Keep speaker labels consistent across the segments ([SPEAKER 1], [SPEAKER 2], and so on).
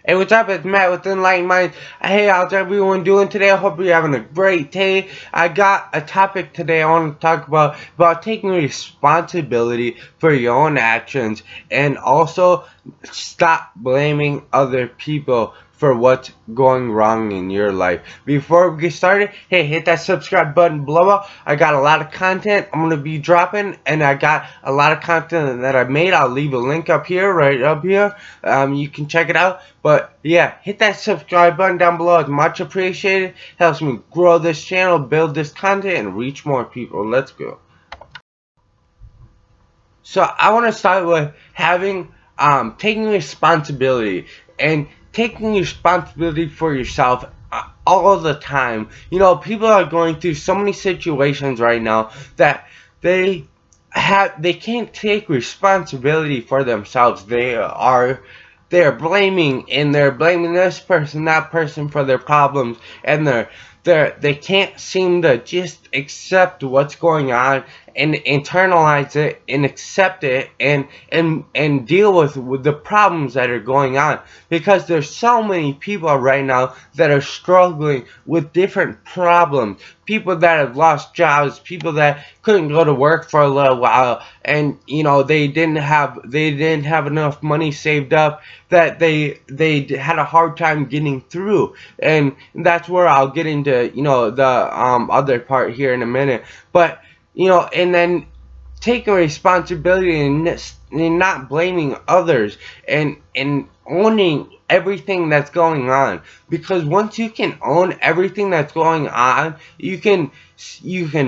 [SPEAKER 1] Hey, what's up? It's Matt with Enlightened Minds. Hey, how's everyone doing today? I hope you're having a great day. I got a topic today I want to talk about taking responsibility for your own actions and also stop blaming other people for what's going wrong in your life. Before we get started, hey, hit that subscribe button below. I got a lot of content I'm going to be dropping, and I got a lot of content that I made. I'll leave a link up here, right up here. You can check it out. But yeah, hit that subscribe button down below. It's much appreciated. Helps me grow this channel, build this content, and reach more people. Let's go. So I want to start with taking responsibility and taking responsibility for yourself all the time. You know, people are going through so many situations right now that they they can't take responsibility for themselves. They're blaming, and they're blaming this person, that person for their problems, and they can't seem to just accept what's going on and internalize it and accept it and deal with the problems that are going on, because there's so many people right now that are struggling with different problems. People that have lost jobs, people that couldn't go to work for a little while, and you know they didn't have enough money saved up, that they had a hard time getting through. And that's where I'll get into, you know, the other part here in a minute. But you know, and then taking responsibility and not blaming others, and owning everything that's going on. Because once you can own everything that's going on, you can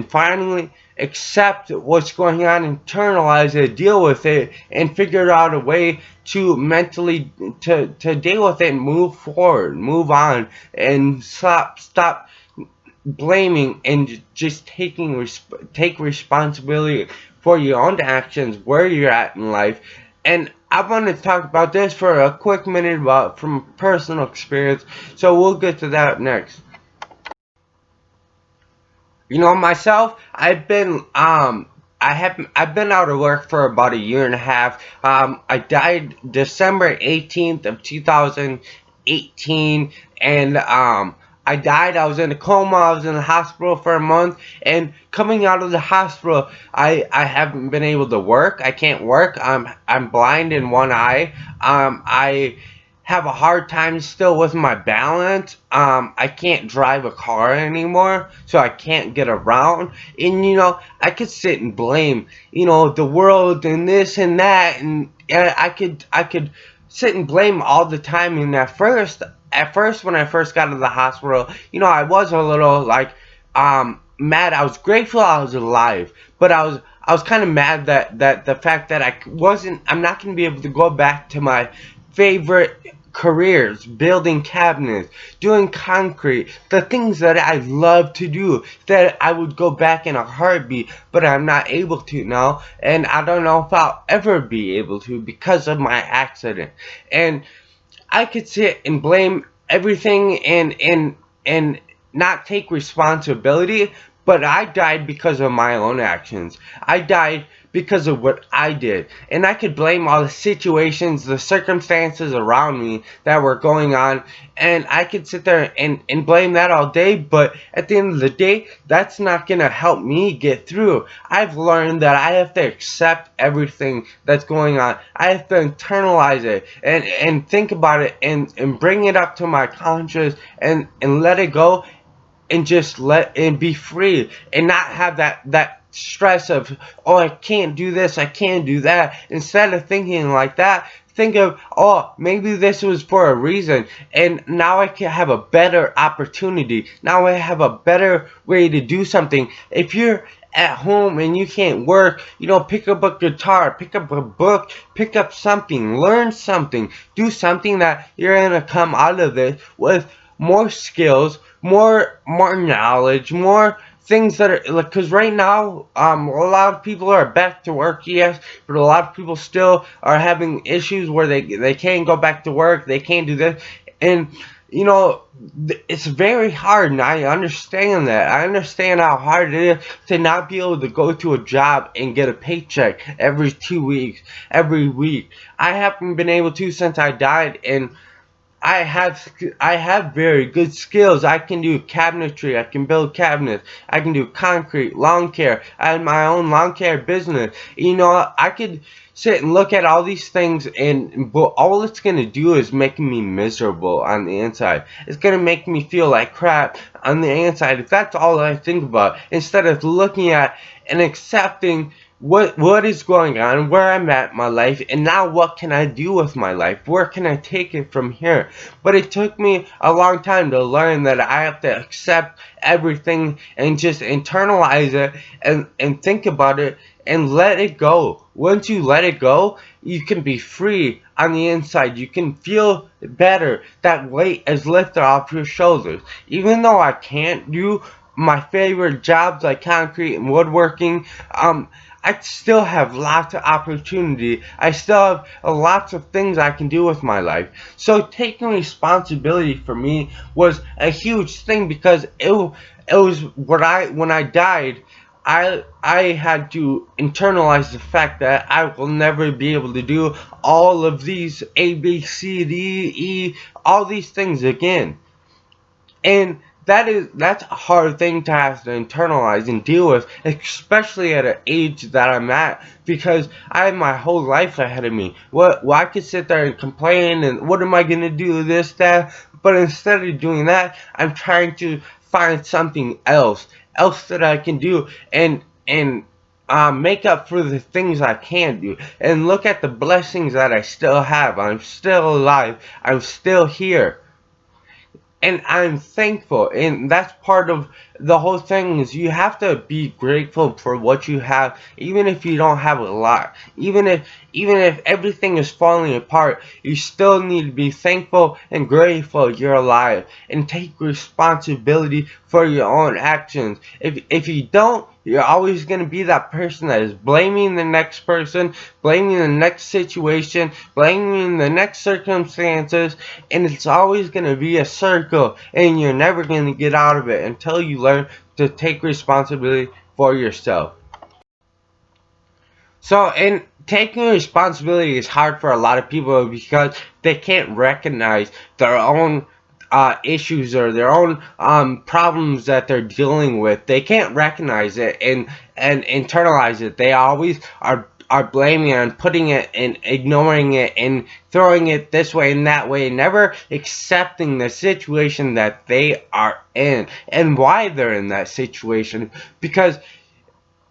[SPEAKER 1] finally accept what's going on, internalize it, deal with it, and figure out a way to mentally to deal with it and move forward, move on, and stop blaming and just take responsibility for your own actions, where you're at in life. And I want to talk about this for a quick minute about from personal experience, so we'll get to that next. You know, myself, I've been out of work for about a year and a half. I died December 18th of 2018, and I died. I was in a coma. I was in the hospital for a month, and coming out of the hospital, I haven't been able to work. I can't work. I'm blind in one eye. I have a hard time still with my balance. I can't drive a car anymore, so I can't get around. And you know, I could sit and blame, you know, the world and this and that, and I could sit and blame all the time. And at first, when I first got to the hospital, you know, I was a little like mad. I was grateful I was alive, but I was kind of mad that the fact that I'm not going to be able to go back to my favorite careers, building cabinets, doing concrete, the things that I love to do, that I would go back in a heartbeat, but I'm not able to now, and I don't know if I'll ever be able to because of my accident. And I could sit and blame everything and not take responsibility, but I died because of my own actions. I died because of what I did. And I could blame all the situations, the circumstances around me that were going on, and I could sit there and blame that all day, but at the end of the day, that's not going to help me get through. I've learned that I have to accept everything that's going on. I have to internalize it and think about it and bring it up to my conscious and let it go, and just let and be free, and not have that stress of, oh, I can't do this, I can't do that. Instead of thinking like that, think of, oh, maybe this was for a reason, and now I can have a better opportunity. Now I have a better way to do something. If you're at home and you can't work, you know, pick up a guitar, pick up a book, pick up something, learn something, do something that you're gonna come out of it with more skills, more knowledge, more things that are like, because right now a lot of people are back to work, yes, but a lot of people still are having issues where they can't go back to work, they can't do this. And you know, it's very hard, and I understand that. I understand how hard it is to not be able to go to a job and get a paycheck every 2 weeks, every week. I haven't been able to since I died, and I have very good skills. I can do cabinetry. I can build cabinets. I can do concrete, lawn care. I have my own lawn care business. You know, I could sit and look at all these things, and but all it's gonna do is make me miserable on the inside. It's gonna make me feel like crap on the inside if that's all I think about. Instead of looking at and accepting what is going on, where I'm at in my life, and now what can I do with my life? Where can I take it from here? But it took me a long time to learn that I have to accept everything and just internalize it and think about it and let it go. Once you let it go, you can be free on the inside. You can feel better. That weight is lifted off your shoulders. Even though I can't do my favorite jobs like concrete and woodworking, I still have lots of opportunity. I still have lots of things I can do with my life. So taking responsibility for me was a huge thing because it was what when I died, I had to internalize the fact that I will never be able to do all of these A B C D E all these things again. And that's a hard thing to have to internalize and deal with, especially at an age that I'm at, because I have my whole life ahead of me. Well, I could sit there and complain and what am I gonna do, this, that, but instead of doing that, I'm trying to find something else that I can do and make up for the things I can't do, and look at the blessings that I still have. I'm still alive. I'm still here, and I'm thankful, and that's part of the whole thing is you have to be grateful for what you have, even if you don't have a lot, even if everything is falling apart, you still need to be thankful and grateful you're alive and take responsibility for your own actions. If you don't, you're always going to be that person that is blaming the next person, blaming the next situation, blaming the next circumstances, and it's always going to be a circle, and you're never going to get out of it until you learn to take responsibility for yourself. So, and taking responsibility is hard for a lot of people because they can't recognize their own issues or their own problems that they're dealing with. They can't recognize it and internalize it. They always are blaming and putting it and ignoring it and throwing it this way and that way, never accepting the situation that they are in and why they're in that situation. Because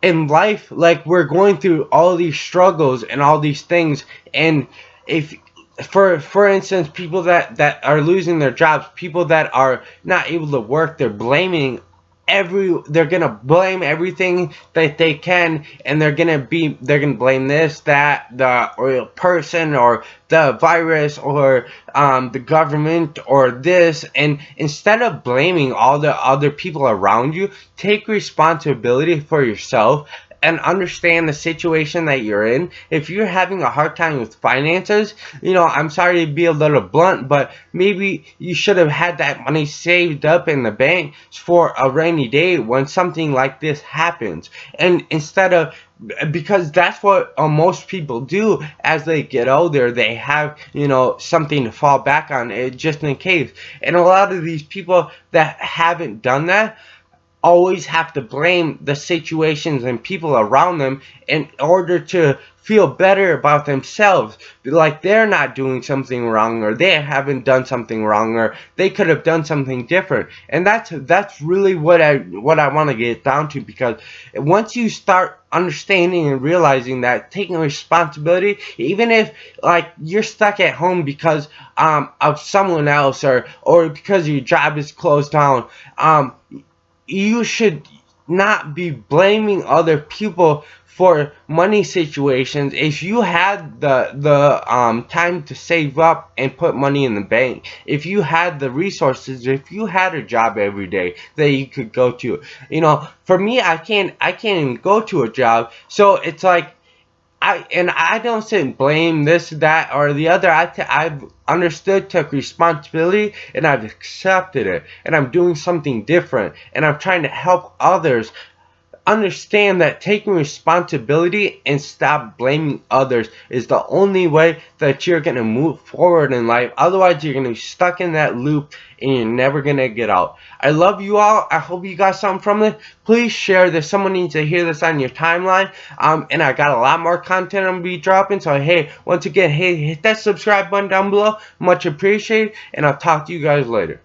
[SPEAKER 1] in life, like, we're going through all these struggles and all these things, and if for instance, people that are losing their jobs, people that are not able to work, they're gonna blame everything that they can, and they're gonna blame this, that, the or person, or the virus, or the government, or this. And instead of blaming all the other people around you, take responsibility for yourself and understand the situation that you're in. If you're having a hard time with finances, I'm sorry to be a little blunt, but maybe you should have had that money saved up in the bank for a rainy day when something like this happens. And instead of, because that's what most people do as they get older, they have, something to fall back on, just in case. And a lot of these people that haven't done that always have to blame the situations and people around them in order to feel better about themselves, like they're not doing something wrong, or they haven't done something wrong, or they could have done something different. And that's really what I want to get down to, because once you start understanding and realizing that, taking responsibility, even if, like, you're stuck at home because of someone else, or because your job is closed down, you should not be blaming other people for money situations. If you had the time to save up and put money in the bank, if you had the resources, if you had a job every day that you could go to, for me, I can't even go to a job, so it's like, I don't sit and blame this, that, or the other. I've understood, took responsibility, and I've accepted it, and I'm doing something different, and I'm trying to help others understand that taking responsibility and stop blaming others is the only way that you're going to move forward in life. Otherwise, you're going to be stuck in that loop and you're never going to get out. I love you all. I hope you got something from this. Please share this. Someone needs to hear this on your timeline. And I got a lot more content I'm going to be dropping. So, hey, once again, hey, hit that subscribe button down below. Much appreciated. And I'll talk to you guys later.